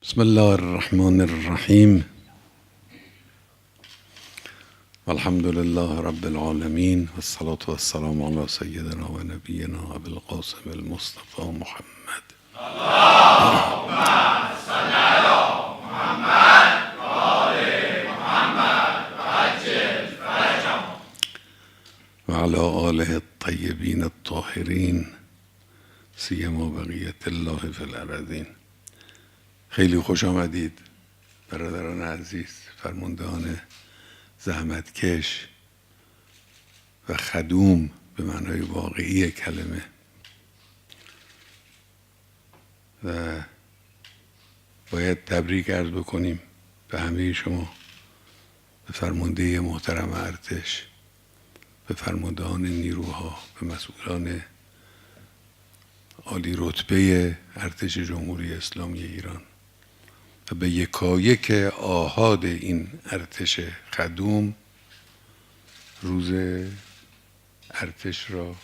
بسم الله الرحمن الرحیم والحمد لله رب العالمین والصلاة والسلام علی سیدنا و نبینا ابی القاسم المصطفى محمد. اللهم صل علی محمد و آل محمد و عجل فرجهم و علی آله الطیبین الطاهرین سیما بقیت الله فی الارضین. خیلی خوش آمدید برادران عزیز، فرماندهان زحمتکش و خدوم به معنای واقعی کلمه، و باید تبریک عرض بکنیم به همه شما، به فرمانده محترم ارتش، به فرماندهان نیروها، به مسئولان عالی رتبه ارتش جمهوری اسلامی ایران و به یکایک آحاد این ارتش خدوم روز ارتش را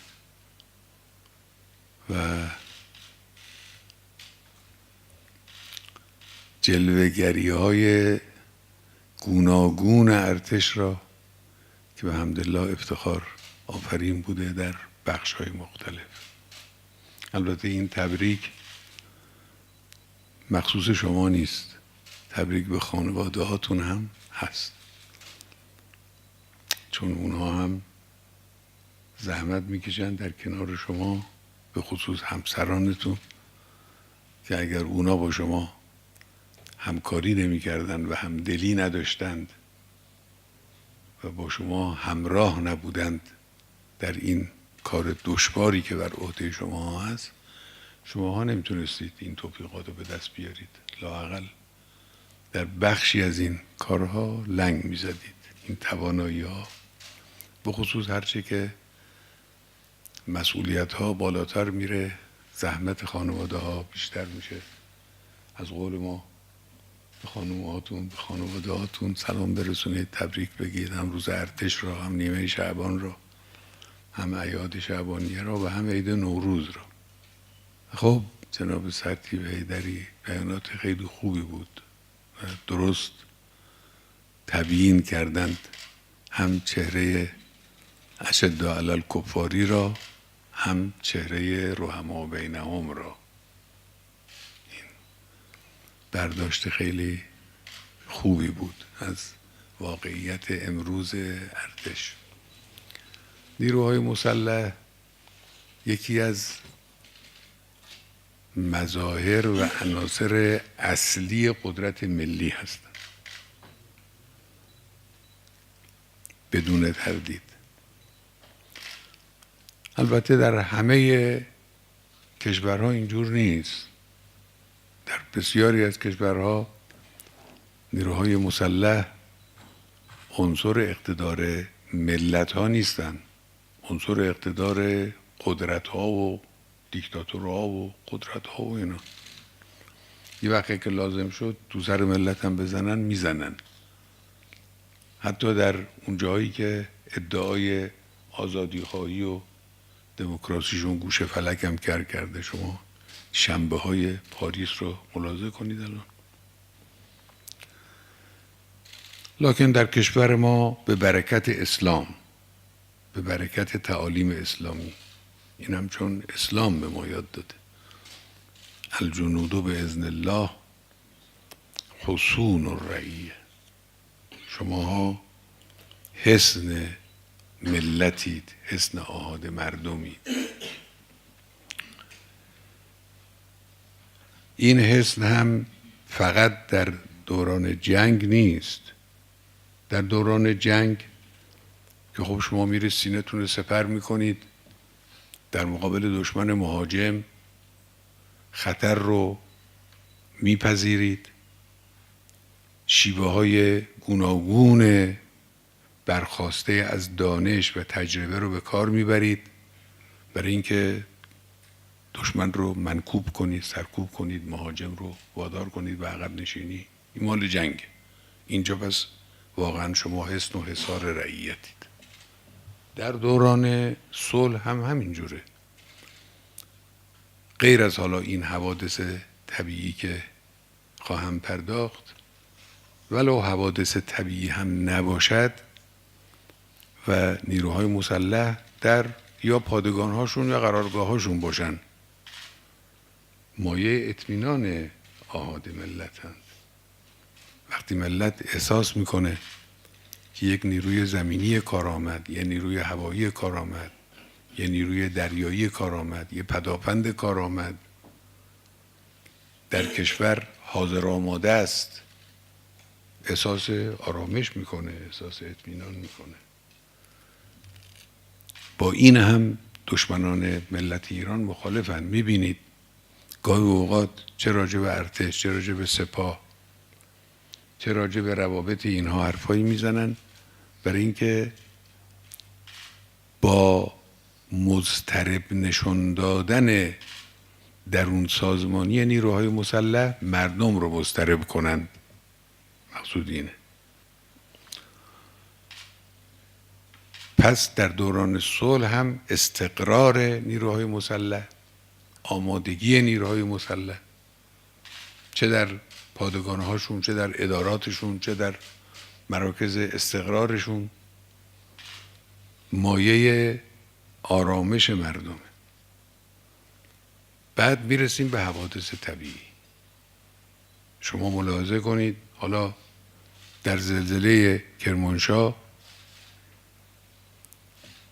و جلوه‌گری‌های گوناگون ارتش را که به حمدالله افتخار آفرین بوده در بخش‌های مختلف. البته این تبریک مخصوص شما نیست، تبریک به خانواده هاتون هم هست، چون اونها هم زحمت میکشن در کنار شما، به خصوص همسرانتون که اگر اونا با شما همکاری نمیکردن و همدلی نداشتند و با شما همراه نبودند در این کار دشواری که بر عهده شما هست، شماها نمیتونستید این توفیقات رو به دست بیارید. لااقل در بخشی از این کارها لنگ میزدید. این توانایی ها به خصوص هرچه که مسئولیت ها بالاتر میره، زحمت خانواده ها بیشتر میشه. از قول ما به خانومهاتون، به خانواده هاتون سلام برسونید، تبریک بگید، هم روز ارتش را، هم نیمه شعبان را، هم اعیاد شعبانیه را و هم عید نوروز را. خب جناب سرتیپ حیدری بیانات خیلی خوبی بود و درست تبیین کردند هم چهره اشد علی الکفاری را، هم چهره رحما بینهم را. این برداشت خیلی خوبی بود از واقعیت امروز ارتش. نیروهای مسلح یکی از مظاهر و عناصر اصلی قدرت ملی هستند، بدون تردید. البته در همه کشورها اینجور نیست. در بسیاری از کشورها نیروهای مسلح عنصر اقتدار ملت ها نیستند، عنصر اقتدار قدرت ها و دیکتاتورها و قدرت ها و اینا. یه وقتی که لازم شد تو سر ملت هم بزنن میزنن. حتی در اون جایی که ادعای آزادی خواهی و دموکراسیشون گوشه فلک هم کرده. شما شنبه های پاریس رو ملاحظه کنید الان. لکن در کشور ما به برکت اسلام، به برکت تعالیم اسلامی، این هم چون اسلام به ما یاد داده الجنود به اذن الله حصون الرعیه، شماها حصن ملتید، حصن آحاد مردمید. این حصن هم فقط در دوران جنگ نیست. در دوران جنگ که خب شما میرید سینه‌تون رو سپر میکنید، در مقابل دشمن مهاجم خطر رو میپذیرید، شیوه های گوناگون برخواسته از دانش و تجربه رو به کار میبرید برای اینکه دشمن رو منکوب کنید، سرکوب کنید، مهاجم رو وادار کنید به عقب نشینی. این مال جنگ. اینجا پس واقعا شما حصن و حصار رعیتید. در دوران صلح هم همینجوره. غیر از حالا این حوادث طبیعی که خواهم پرداخت، ولو حوادث طبیعی هم نباشد و نیروهای مسلح در یا پادگانهاشون یا قرارگاهاشون باشن، مایه اطمینان آحاد ملتند. وقتی ملت احساس میکنه که یک نیروی زمینی کارآمد، یه نیروی هوایی کارآمد، یه نیروی دریایی کارآمد، یه پداپند کارآمد در کشور حاضر آماده است، احساس آرامش میکنه، احساس اطمینان میکنه. با این هم دشمنان ملت ایران مخالفن. میبینید گاهی اوقات چه راجع به ارتش، چه راجع به سپاه، چه راجع به روابط اینها حرفایی میزنن، برای اینکه با مضطرب نشون دادن درون سازمانی نیروهای مسلح مردم رو مضطرب کنند. مقصود اینه. پس در دوران صلح هم استقرار نیروهای مسلح، آمادگی نیروهای مسلح، چه در پادگانهاشون، چه در اداراتشون، چه در مراکز استقرارشون، مایه آرامش مردمه. بعد میرسیم به حوادث طبیعی. شما ملاحظه کنید حالا در زلزله کرمانشاه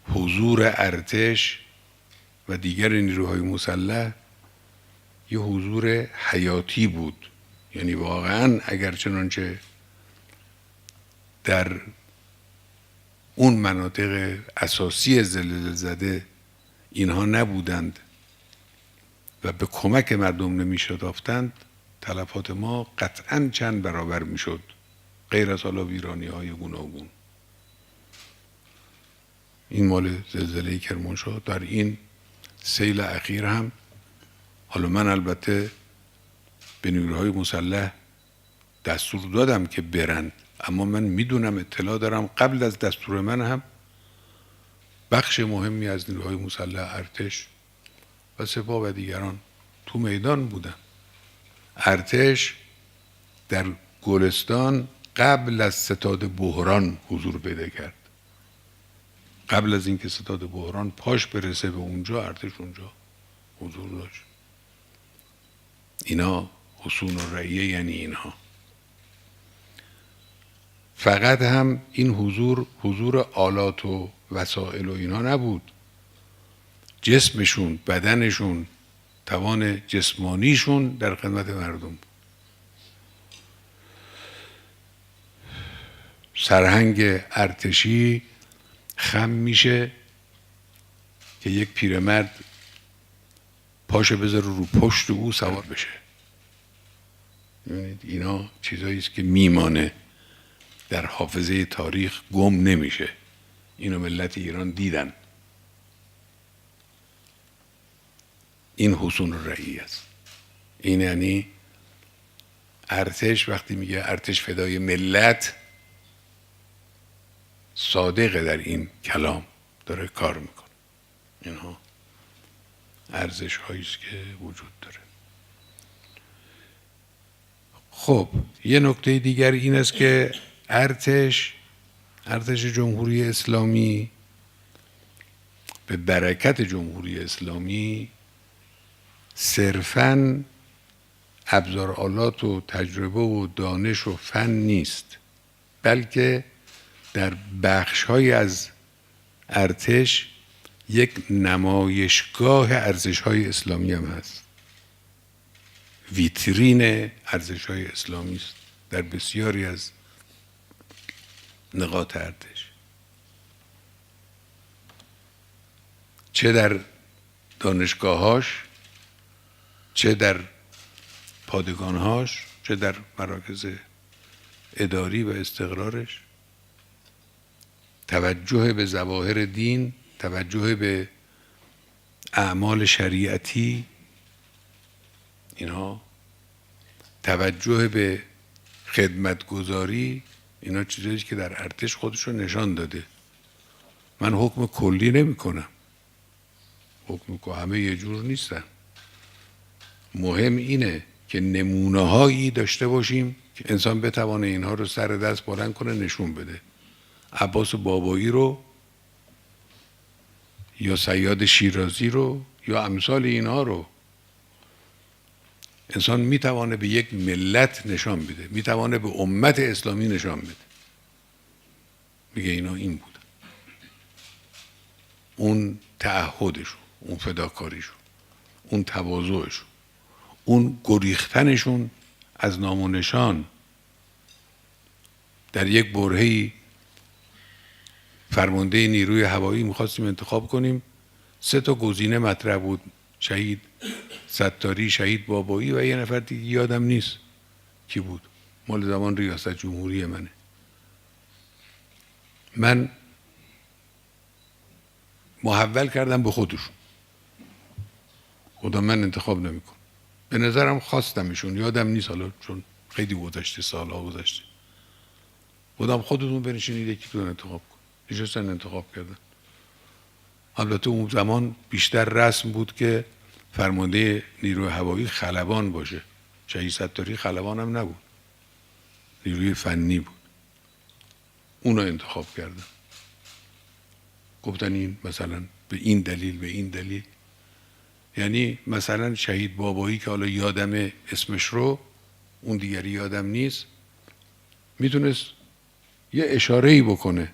حضور ارتش و دیگر نیروهای مسلح یه حضور حیاتی بود. یعنی واقعا اگر چنانچه در اون مناطق اساسی زلزله زده اینها نبودند و به کمک مردم نمی شتافتند، تلفات ما قطعاً چند برابر می شد، غیر از حالا ویرانی های گوناگون. این مال زلزله کرمانشاه. در این سیل اخیر هم حالا من البته به نیروهای مسلح دستور دادم که برند، اما من میدونم، اطلاع دارم قبل از دستور من هم بخش مهمی از نیروهای مسلح، ارتش و سپاه و دیگران تو میدان بودن. ارتش در گلستان قبل از ستاد بحران حضور پیدا کرد. قبل از اینکه ستاد بحران پاش برسه به اونجا، ارتش اونجا حضور داشت. اینا حصون الرعیه یعنی اینها. فقط هم این حضور آلات و وسایل و اینا نبود، جسمشون، بدنشون، توان جسمانیشون در خدمت مردم بود. سرهنگ ارتشی خم میشه که یک پیرمرد پاشو بذاره رو پشت او سوار بشه. می‌بینید اینا چیزایی است که میمانه در حافظه تاریخ، گم نمیشه. اینو ملت ایران دیدن. این حصون الرعیه است. این یعنی ارتش وقتی میگه ارتش فدای ملت، صادقه در این کلام، داره کار میکنه. اینها ارزش هایی است که وجود داره. خب یه نکته دیگر این است که ارتش جمهوری اسلامی به برکت جمهوری اسلامی صرفاً ابزارآلات و تجربه و دانش و فن نیست، بلکه در بخش‌های از ارتش یک نمایشگاه ارزش‌های اسلامی هم هست. ویترین ارزش‌های اسلامی است در بسیاری از نقاط ارتش، چه در دانشگاه‌هاش، چه در پادگان‌هاش، چه در مراکز اداری و استقرارش. توجه به ظواهر دین، توجه به اعمال شریعتی، اینها، توجه به خدمتگزاری، اینا چیزایی که در ارتش خودش رو نشان داده. من حکم کلی نمی کنم، حکم که همه یه جور نیستن. مهم اینه که نمونه هایی داشته باشیم که انسان بتوانه اینها رو سر دست بلند کنه نشون بده. عباس بابایی رو یا صیاد شیرازی رو یا امثال اینها رو انسان میتوانه به یک ملت نشان بده، میتوانه به امت اسلامی نشان بده، میگه اینا این بود. اون تعهدشون، اون فداکاریشون، اون تواضعشون، اون گریختنشون از نام و نشان. در یک برهه‌ای فرمانده نیروی هوایی میخواستیم انتخاب کنیم، 3 تا گزینه مطرح بود: شهید ستاری، شهید بابایی و یه نفر دیگه یادم نیست کی بود، مال زمان ریاست جمهوری منه. من محول کردم به خودشون، خدا من انتخاب نمیکنم. به نظرم خواستمشون، یادم نیست حالا چون خیلی گذشته، سالها گذشته. بودم خودتون بنشینید یکیتون انتخاب کن. نشستن انتخاب کردن. البته اون زمان بیشتر رسم بود که فرمانده نیروی هوایی خلبان باشه. شهید ستاری خلبان هم نبود، نیروی فنی بود. اونو انتخاب کردن، گفتن این مثلا به این دلیل، به این دلیل. یعنی مثلا شهید بابایی که حالا یادم اسمش رو، اون دیگری یادم نیست، میتونست یه اشاره‌ای بکنه،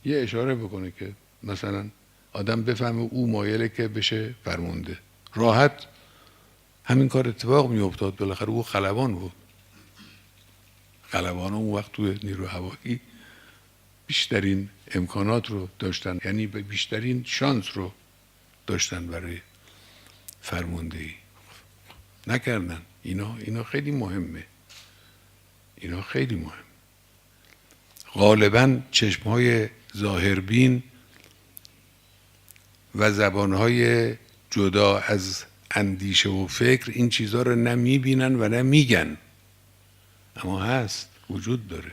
یه اشاره بکنه که مثلا آدم بفهمه او مایله که بشه فرمانده. راحت همین کار اتفاق میافتاد. بالاخره او خلبان بود. خلبان اون وقت توی نیروی هوایی بیشترین امکانات رو داشتن، یعنی به بیشترین شانس رو داشتن برای فرماندهی. نکردن. اینا خیلی مهمه. اینا خیلی مهم. غالبا چشمهای ظاهربین و زبانهای جدا از اندیشه و فکر این چیزها رو نه میبینن و نه میگن، اما هست، وجود داره.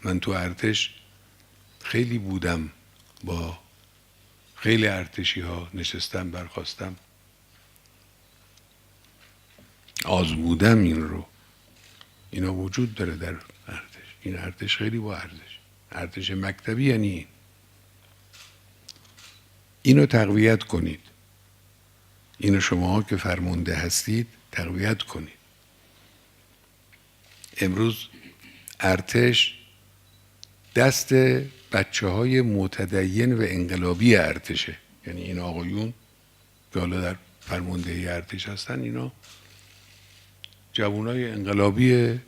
من تو ارتش خیلی بودم، با خیلی ارتشی ها نشستم، برخواستم، آزمودم این رو. اینا وجود داره در ارتش. این ارتش خیلی با ارتش مکتبی یعنی این. اینو تقویت کنید. اینو شماها که فرمانده هستید تقویت کنید. امروز ارتش دست بچه‌های متدین و انقلابی ارتشه. یعنی این آقایون که حالا در فرماندهی ارتش هستن، اینا جوانای انقلابی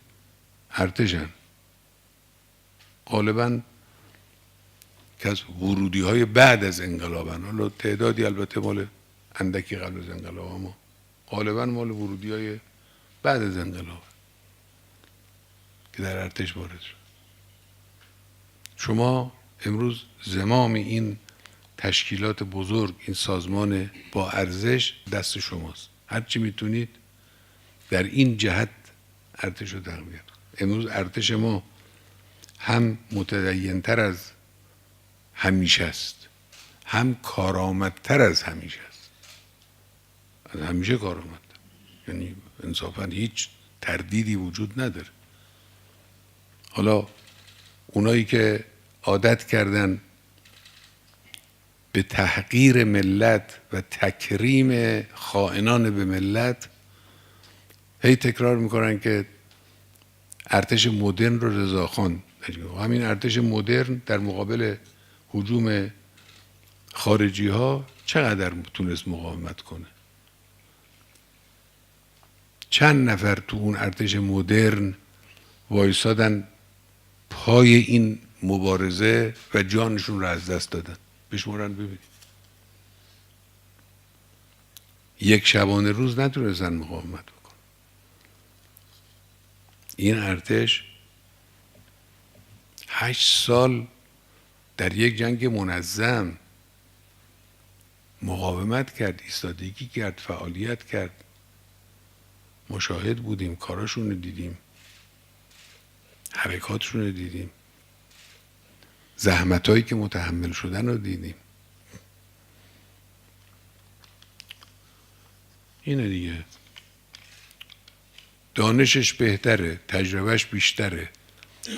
ارتشن. غالباً که از ورودی های بعد از انقلابن، حالا تعدادی البته مال اندکی قبل از انقلاب، اما غالباً مال ورودی های بعد از انقلاب که در ارتش وارد شد. شما امروز زمام این تشکیلات بزرگ، این سازمان با ارزش دست شماست. هر چی میتونید در این جهت ارتش رو تقویت کنید. امروز ارتش ما هم متدین‌تر از همیشه است، هم کارآمدتر از همیشه است. از همیشه کارآمدتر، یعنی انصافاً هیچ تردیدی وجود نداره. حالا اونایی که عادت کردن به تحقیر ملت و تکریم خائنان به ملت، هی تکرار میکنن که ارتش مدرن رو رضاخان. همین ارتش مدرن در مقابل هجوم خارجی ها چقدر تونست مقاومت کنه؟ چند نفر تو اون ارتش مدرن وایسادن پای این مبارزه و جانشون رو از دست دادن؟ بشمارن ببینید. یک شبانه روز نتونستن مقاومت بکن. این ارتش 8 سال در یک جنگ منظم مقاومت کرد، ایستادگی کرد، فعالیت کرد. مشاهد بودیم، کاراشون رو دیدیم، حرکاتشون رو دیدیم، زحمتایی که متحمل شدن رو دیدیم. اینه دیگه. دانشش بهتره، تجربهش بیشتره،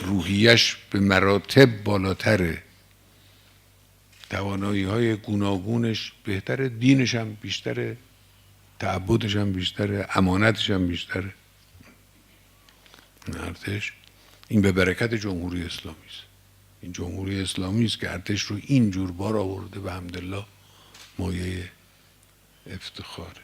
روحیش به مراتب بالاتره، توانایی های گوناگونش بهتره، دینش هم بیشتره، تعبدش هم بیشتره، امانتش هم بیشتره. ارتش این به برکت جمهوری اسلامی است. این جمهوری اسلامی است که ارتش رو اینجور بار آورده و الحمدلله مایه افتخاره.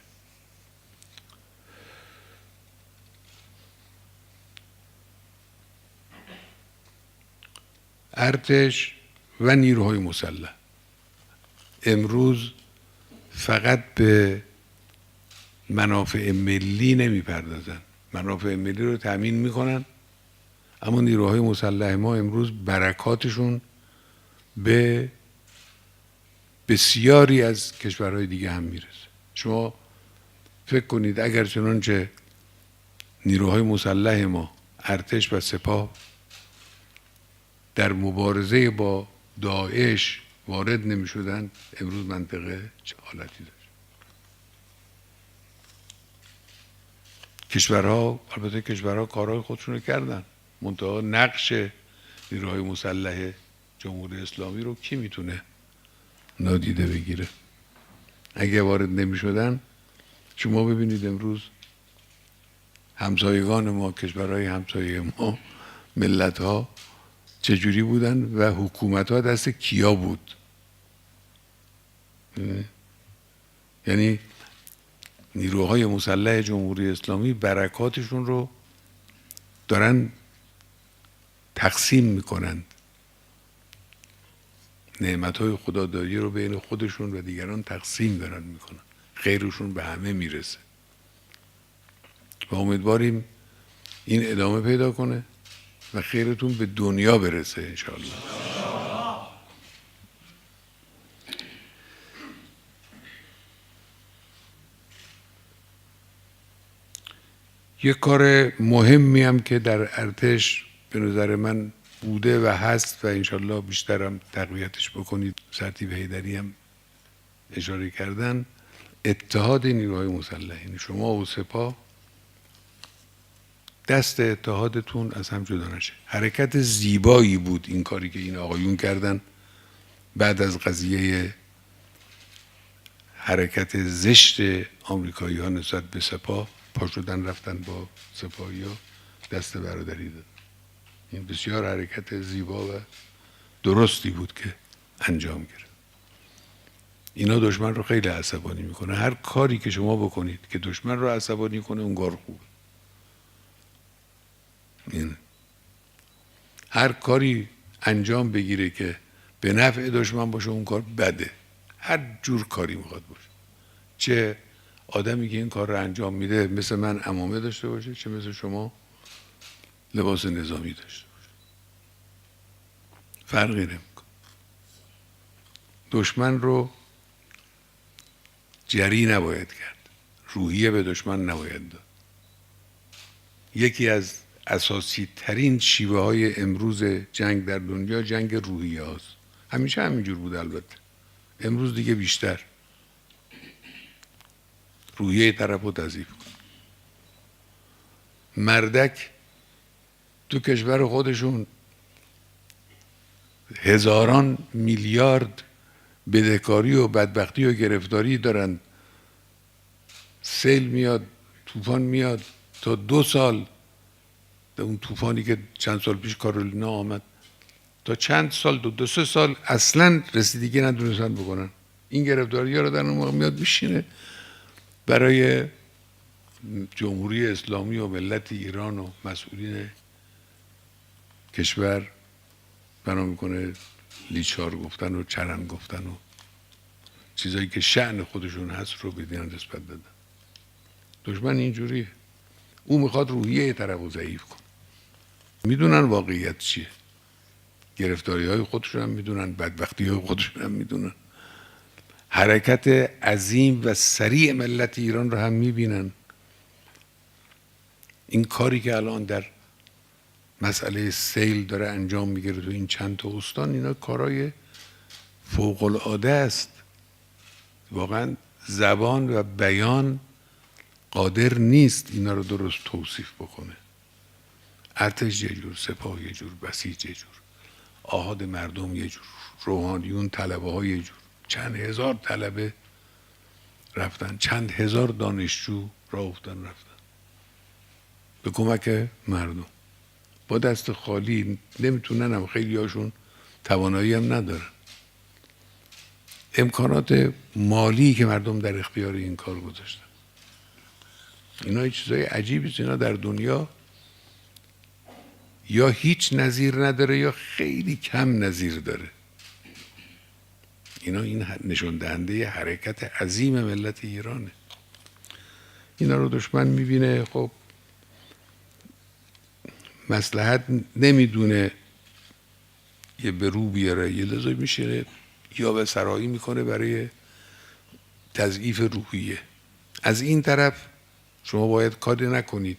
ارتش و نیروهای مسلح امروز فقط به منافع ملی نمیپردازن، منافع ملی رو تأمین میکنن، اما نیروهای مسلح ما امروز برکاتشون به بسیاری از کشورهای دیگه هم میرسه. شما فکر کنید اگر چنانچه نیروهای مسلح ما، ارتش و سپاه در مبارزه با داعش وارد نمی شدن، امروز منطقه چه حالتی داشت؟ کشورها، البته کشورها کارهای خودشون رو کردن، منتها نقش نیروهای مسلح جمهوری اسلامی رو کی میتونه نادیده بگیره؟ اگه وارد نمی شدن، شما ببینید امروز همسایگان ما، کشورهای همسایه ما، ملت ها چجوری بودن و حکومت ها دست کیا بود؟ یعنی نیروهای مسلح جمهوری اسلامی برکاتشون رو دارن تقسیم میکنن، نعمتهای خدادادی رو بین خودشون و دیگران تقسیم دارن میکنن، خیرشون به همه میرسه و امیدواریم این ادامه پیدا کنه و خیرتون به دنیا برسه انشاءالله. یک کار مهمی هم که در ارتش به نظر من بوده و هست و انشاءالله بیشتر هم تقویتش بکنید، سرتیپ حیدری هم اشاره کردن، اتحاد نیروهای مسلح. یعنی شما و سپاه دست اتحادتون از هم جدا نشه. حرکت زیبایی بود این کاری که این آقایون کردن بعد از قضیه حرکت زشت آمریکایی ها نسبت به سپاه، پا شدن رفتن با سپاهی ها دست برادری دادن. این بسیار حرکت زیبا و درستی بود که انجام گرفت. اینا دشمن رو خیلی عصبانی میکنه. هر کاری که شما بکنید که دشمن رو عصبانی کنه اون کار خوبه. این هر کاری انجام بگیره که به نفع دشمن باشه اون کار بده. هر جور کاری میخواد باشه، چه آدمی که این کار رو انجام میده مثل من عمامه داشته باشه، چه مثل شما لباس نظامی داشته باشه، فرقی نمیکنه. دشمن رو جری نباید کرد، روحیه به دشمن نباید داد. یکی از اساسی ترین شیوه های امروز جنگ در دنیا جنگ روحیه هاست. همیشه همینجور بود، البته امروز دیگه بیشتر. روحیه طرف رو تضعیف کن. مردک تو کشور خودشون هزاران میلیارد بدهکاری و بدبختی و گرفتاری دارن، سیل میاد، طوفان میاد، تا 2 سال، اون طوفانی که چند سال پیش کارولینا آمد، تا چند سال، 2-3 سال اصلا رسیدگی ندونستن بکنن. این گرفتاری ها رو در اون موقع میاد میشینه برای جمهوری اسلامی و ملت ایران و مسئولین کشور بنا میکنه لیچار گفتن و چرند گفتن و چیزایی که شأن خودشون هست رو به دیگران نسبت دادن. دشمن اینجوریه، او میخواد روحیه طرف رو ضعیف کن. میدونن واقعیت چیه، گرفتاری های خودشون هم میدونن، بدبختی های خودشون هم میدونن، حرکت عظیم و سریع ملت ایران رو هم میبینن. این کاری که الان در مسئله سیل داره انجام میگیره تو این چند تا استان، اینا کارهای فوق العاده است. واقعا زبان و بیان قادر نیست اینا رو درست توصیف بکنه. ارتش یه جور، سپاه یه جور، بسیج یه جور، آحاد مردم یه جور، روحانیون طلبه ها یه جور. چند هزار طلبه رفتن، چند هزار دانشجو راه افتادن رفتن به کمک مردم با دست خالی. نمیتونن، هم خیلی هاشون توانایی هم ندارن. امکانات مالی که مردم در اختیار این کار گذاشتن، اینا چیزای عجیبی است. اینا در دنیا یا هیچ نظیر نداره یا خیلی کم نظیر داره. این نشون دهنده حرکت عظیم ملت ایرانه. اینا رو دشمن میبینه، خب مصلحت نمیدونه یه به رو بیاره، یه لذا میشه یا به سرایی میکنه برای تضعیف روحیه. از این طرف شما باید کاری نکنید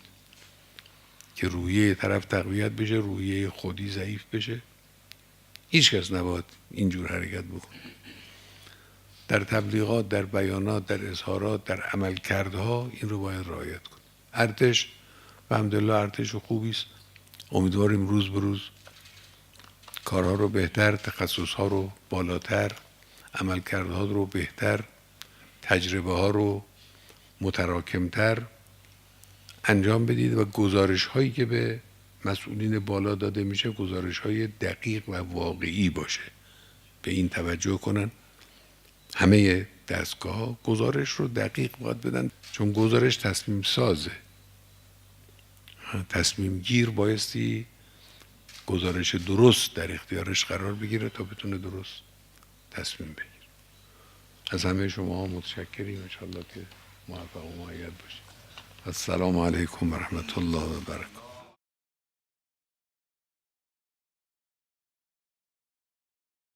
که روحیه طرف تقویت بشه، روحیه خودی ضعیف بشه. هیچ کس نباید اینجور حرکت بکنه. در تبلیغات، در بیانات، در اظهارات، در عملکردها این رو باید رعایت کنید. ارتش و الحمدلله ارتش خوبی است. امیدواریم روز به روز کارها رو بهتر، تخصصها رو بالاتر، عملکردها رو بهتر، تجربه ها رو متراکمتر انجام بدید و گزارش هایی که به مسئولین بالا داده میشه گزارش های دقیق و واقعی باشه. به این توجه کنن همه دستگاه ها گزارش رو دقیق باید بدن، چون گزارش تصمیم سازه. تصمیم گیر بایستی گزارش درست در اختیارش قرار بگیره تا بتونه درست تصمیم بگیره. از همه شما متشکریم. انشاءالله که موفق و مؤید باشید. السلام علیکم و رحمت الله و برکاته.